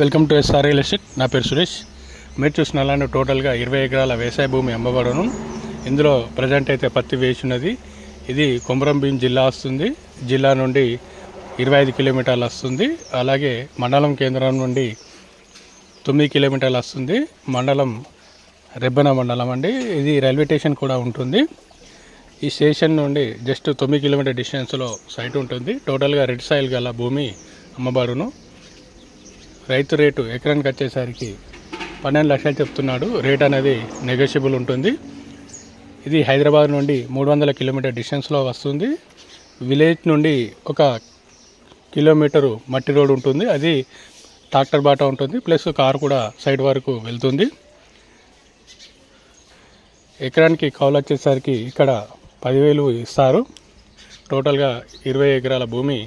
Welcome to SR real estate. నా పేరు సురేష్. మీరు చూసిన ల్యాండ్ టోటల్గా 20 ఎకరాల వ్యవసాయ భూమి అమ్మబడును. ఇందులో ప్రజెంట్ అయితే పత్తి వేసినది. ఇది కొమరంభీం జిల్లా వస్తుంది. జిల్లా నుండి 25 కిలోమీటర్లు వస్తుంది. అలాగే మండలం కేంద్రం నుండి 9 కిలోమీటర్లు వస్తుంది. మండలం రెబ్బన మండలం అండి. ఇది రైల్వే స్టేషన్ కూడా ఉంటుంది. ఈ స్టేషన్ నుండి జస్ట్ 9 కిలోమీటర్ డిస్టెన్స్లో సైట్ ఉంటుంది. టోటల్గా రెడ్ సాయిల్ గల భూమి అమ్మబడును. రైతు రేటు ఎకరానికి వచ్చేసరికి 12 లక్షలు చెప్తున్నాడు. రేట్ అనేది నెగోషియబుల్ ఉంటుంది. ఇది హైదరాబాద్ నుండి 300 కిలోమీటర్ డిస్టెన్స్లో వస్తుంది. విలేజ్ నుండి 1 కిలోమీటరు మట్టి రోడ్ ఉంటుంది. అది ట్రాక్టర్ బాట ఉంటుంది, ప్లస్ కారు కూడా సైడ్ వరకు వెళ్తుంది. ఎకరానికి కౌలు వచ్చేసరికి ఇక్కడ 10,000 ఇస్తారు. టోటల్గా 20 ఎకరాల భూమి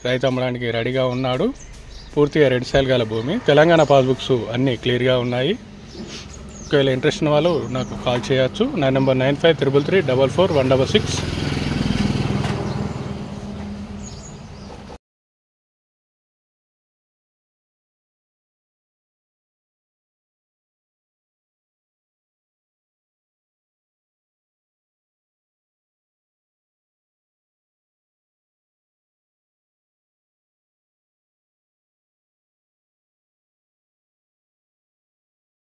రైతు అమ్మడానికి రెడీగా ఉన్నాడు. పూర్తిగా రెడ్ సాయిల్ గల భూమి. తెలంగాణ పాస్బుక్స్ అన్నీ క్లియర్గా ఉన్నాయి. ఒకవేళ ఇంట్రెస్ట్ ఉన్న వాళ్ళు నాకు కాల్ చేయొచ్చు. నా నెంబర్ 9533344166.